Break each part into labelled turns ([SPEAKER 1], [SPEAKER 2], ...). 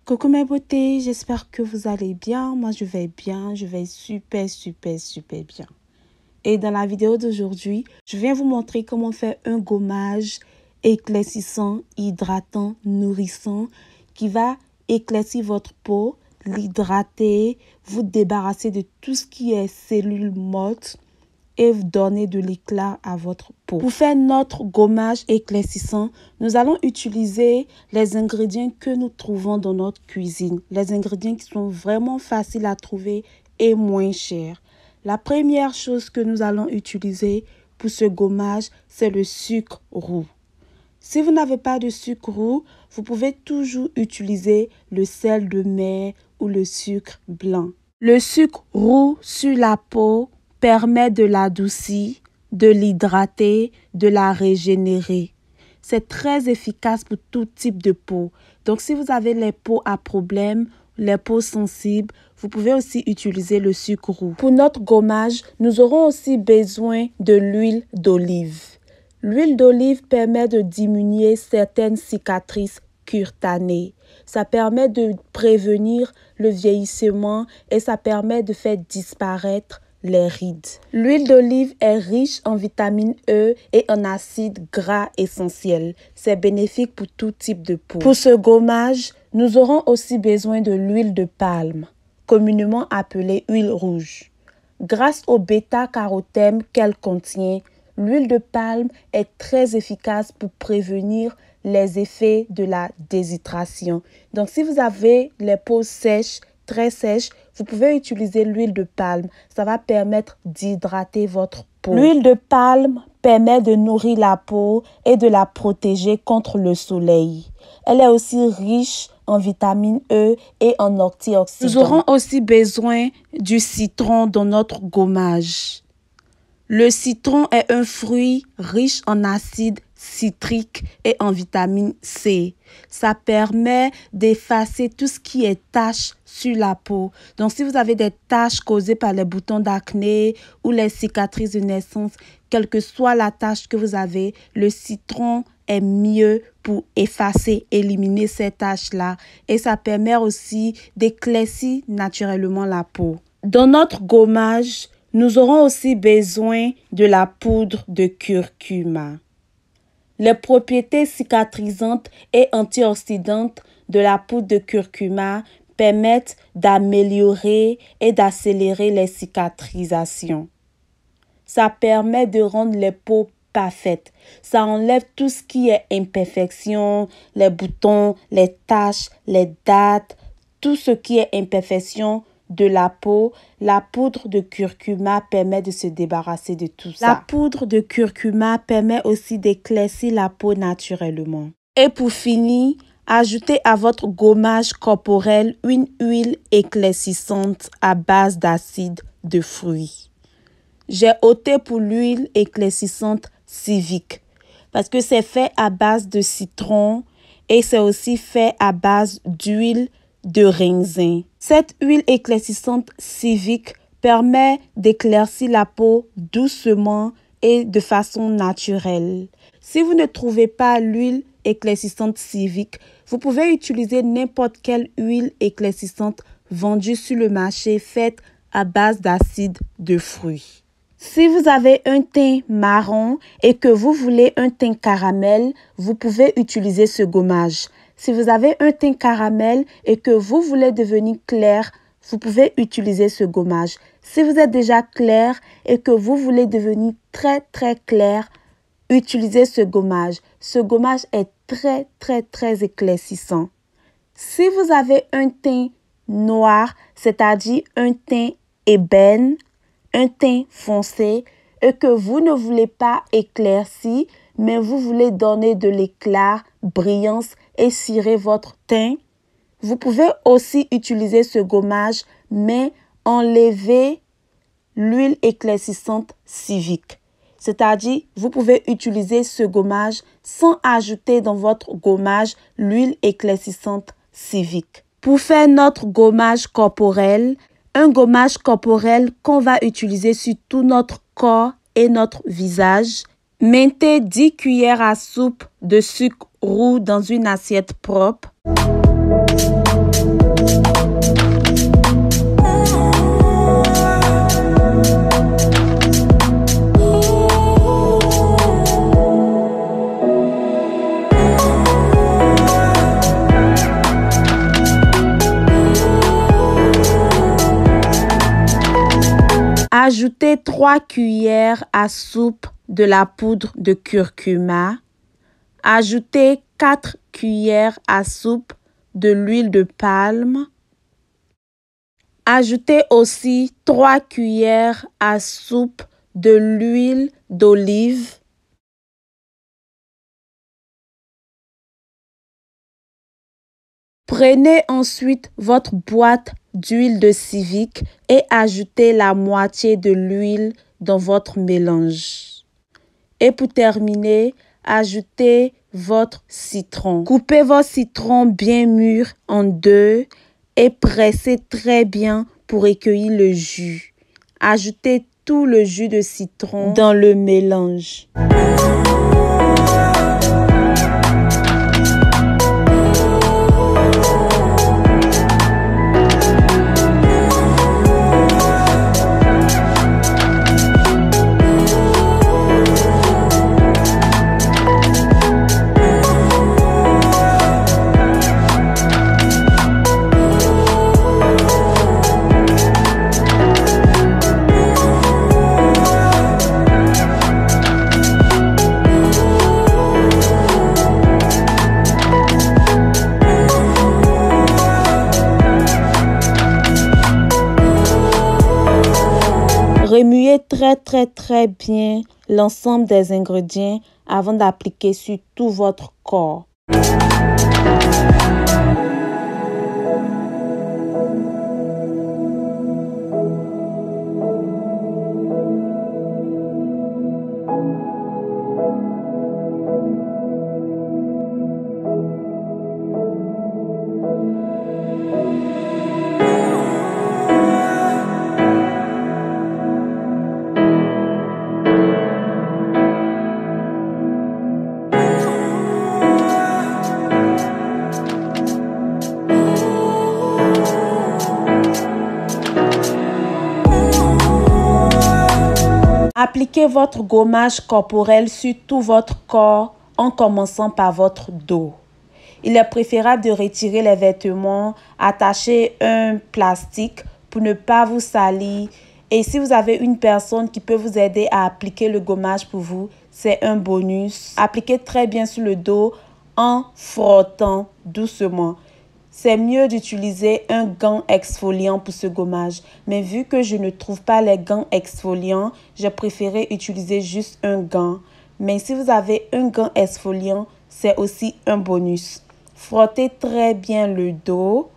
[SPEAKER 1] Coucou mes beautés, j'espère que vous allez bien. Moi je vais bien, je vais super bien. Et dans la vidéo d'aujourd'hui, je viens vous montrer comment faire un gommage éclaircissant, hydratant, nourrissant qui va éclaircir votre peau, l'hydrater, vous débarrasser de tout ce qui est cellules mortes et vous donner de l'éclat à votre peau. Pour faire notre gommage éclaircissant, nous allons utiliser les ingrédients que nous trouvons dans notre cuisine. Les ingrédients qui sont vraiment faciles à trouver et moins chers. La première chose que nous allons utiliser pour ce gommage, c'est le sucre roux. Si vous n'avez pas de sucre roux, vous pouvez toujours utiliser le sel de mer ou le sucre blanc. Le sucre roux sur la peau permet de l'adoucir, de l'hydrater, de la régénérer. C'est très efficace pour tout type de peau. Donc, si vous avez les peaux à problème, les peaux sensibles, vous pouvez aussi utiliser le sucre roux. Pour notre gommage, nous aurons aussi besoin de l'huile d'olive. L'huile d'olive permet de diminuer certaines cicatrices cutanées. Ça permet de prévenir le vieillissement et ça permet de faire disparaître les rides. L'huile d'olive est riche en vitamine E et en acides gras essentiels. C'est bénéfique pour tout type de peau. Pour ce gommage, nous aurons aussi besoin de l'huile de palme, communément appelée huile rouge. Grâce au bêta-carotène qu'elle contient, l'huile de palme est très efficace pour prévenir les effets de la déshydratation. Donc, si vous avez les peaux sèches, très sèches, vous pouvez utiliser l'huile de palme. Ça va permettre d'hydrater votre peau. L'huile de palme permet de nourrir la peau et de la protéger contre le soleil. Elle est aussi riche en vitamine E et en antioxydants. Nous aurons aussi besoin du citron dans notre gommage. Le citron est un fruit riche en acide citrique et en vitamine C. Ça permet d'effacer tout ce qui est taches sur la peau. Donc, si vous avez des taches causées par les boutons d'acné ou les cicatrices de naissance, quelle que soit la tache que vous avez, le citron est mieux pour effacer, éliminer ces taches-là. Et ça permet aussi d'éclaircir naturellement la peau. Dans notre gommage, nous aurons aussi besoin de la poudre de curcuma. Les propriétés cicatrisantes et antioxydantes de la poudre de curcuma permettent d'améliorer et d'accélérer les cicatrisations. Ça permet de rendre les peaux parfaites. Ça enlève tout ce qui est imperfection, les boutons, les taches, les dates, tout ce qui est imperfection de la peau. La poudre de curcuma permet de se débarrasser de tout ça. La poudre de curcuma permet aussi d'éclaircir la peau naturellement. Et pour finir, ajoutez à votre gommage corporel une huile éclaircissante à base d'acide de fruits. J'ai opté pour l'huile éclaircissante Civic parce que c'est fait à base de citron et c'est aussi fait à base d'huile de raisin. Cette huile éclaircissante Civic permet d'éclaircir la peau doucement et de façon naturelle. Si vous ne trouvez pas l'huile éclaircissante Civic, vous pouvez utiliser n'importe quelle huile éclaircissante vendue sur le marché faite à base d'acide de fruits. Si vous avez un teint marron et que vous voulez un teint caramel, vous pouvez utiliser ce gommage. Si vous avez un teint caramel et que vous voulez devenir clair, vous pouvez utiliser ce gommage. Si vous êtes déjà clair et que vous voulez devenir très clair, utilisez ce gommage. Ce gommage est très éclaircissant. Si vous avez un teint noir, c'est-à-dire un teint ébène, un teint foncé et que vous ne voulez pas éclaircir, mais vous voulez donner de l'éclat, brillance et cirer votre teint, vous pouvez aussi utiliser ce gommage, mais enlever l'huile éclaircissante Civic. C'est-à-dire, vous pouvez utiliser ce gommage sans ajouter dans votre gommage l'huile éclaircissante Civic. Pour faire notre gommage corporel, un gommage corporel qu'on va utiliser sur tout notre corps et notre visage, mettez 10 cuillères à soupe de sucre roux dans une assiette propre. Ajoutez 3 cuillères à soupe de la poudre de curcuma. Ajoutez 4 cuillères à soupe de l'huile de palme. Ajoutez aussi 3 cuillères à soupe de l'huile d'olive. Prenez ensuite votre boîte d'huile de civique et ajoutez la moitié de l'huile dans votre mélange. Et pour terminer, ajoutez votre citron. Coupez votre citron bien mûr en deux et pressez très bien pour recueillir le jus. Ajoutez tout le jus de citron dans le mélange. Remuez très bien l'ensemble des ingrédients avant d'appliquer sur tout votre corps. Appliquez votre gommage corporel sur tout votre corps en commençant par votre dos. Il est préférable de retirer les vêtements, attacher un plastique pour ne pas vous salir. Et si vous avez une personne qui peut vous aider à appliquer le gommage pour vous, c'est un bonus. Appliquez très bien sur le dos en frottant doucement. C'est mieux d'utiliser un gant exfoliant pour ce gommage. Mais vu que je ne trouve pas les gants exfoliants, j'ai préféré utiliser juste un gant. Mais si vous avez un gant exfoliant, c'est aussi un bonus. Frottez très bien le dos.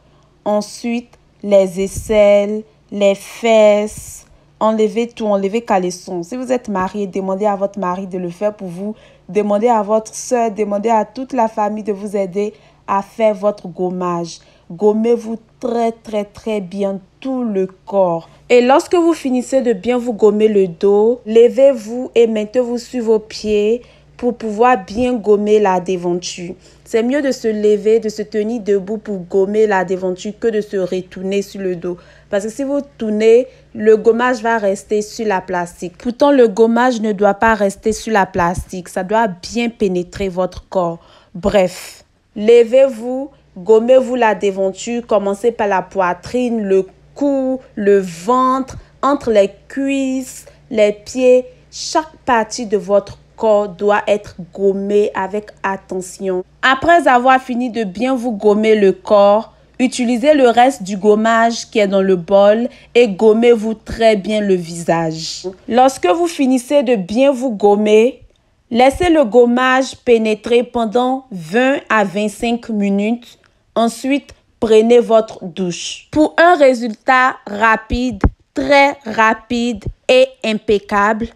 [SPEAKER 1] Ensuite, les aisselles, les fesses. Enlevez tout, enlevez caleçon. Si vous êtes marié, demandez à votre mari de le faire pour vous. Demandez à votre soeur, demandez à toute la famille de vous aider à faire votre gommage. Gommez-vous très bien tout le corps. Et lorsque vous finissez de bien vous gommer le dos, levez-vous et mettez-vous sur vos pieds pour pouvoir bien gommer la déventure. C'est mieux de se lever, de se tenir debout pour gommer la déventure que de se retourner sur le dos. Parce que si vous tournez, le gommage va rester sur la plastique. Pourtant, le gommage ne doit pas rester sur la plastique. Ça doit bien pénétrer votre corps. Bref, levez-vous, gommez-vous la déventure. Commencez par la poitrine, le cou, le ventre, entre les cuisses, les pieds. Chaque partie de votre corps doit être gommée avec attention. Après avoir fini de bien vous gommer le corps, utilisez le reste du gommage qui est dans le bol et gommez-vous très bien le visage. Lorsque vous finissez de bien vous gommer, laissez le gommage pénétrer pendant 20 à 25 minutes. Ensuite, prenez votre douche. Pour un résultat rapide, très rapide et impeccable,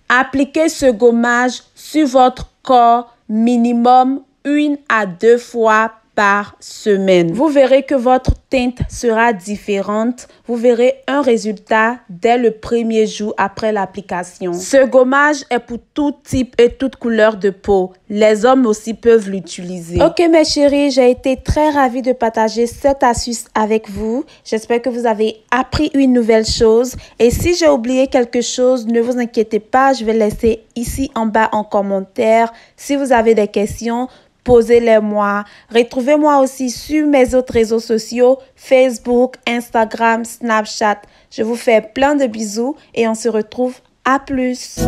[SPEAKER 1] appliquez ce gommage sur votre corps minimum 1 à 2 fois par semaine. Vous verrez que votre teinte sera différente. Vous verrez un résultat dès le premier jour après l'application. Ce gommage est pour tout type et toute couleur de peau. Les hommes aussi peuvent l'utiliser. Ok mes chéris, j'ai été très ravie de partager cette astuce avec vous. J'espère que vous avez appris une nouvelle chose. Et si j'ai oublié quelque chose, ne vous inquiétez pas, je vais laisser ici en bas en commentaire. Si vous avez des questions, posez-les-moi. Retrouvez-moi aussi sur mes autres réseaux sociaux, Facebook, Instagram, Snapchat. Je vous fais plein de bisous et on se retrouve à plus.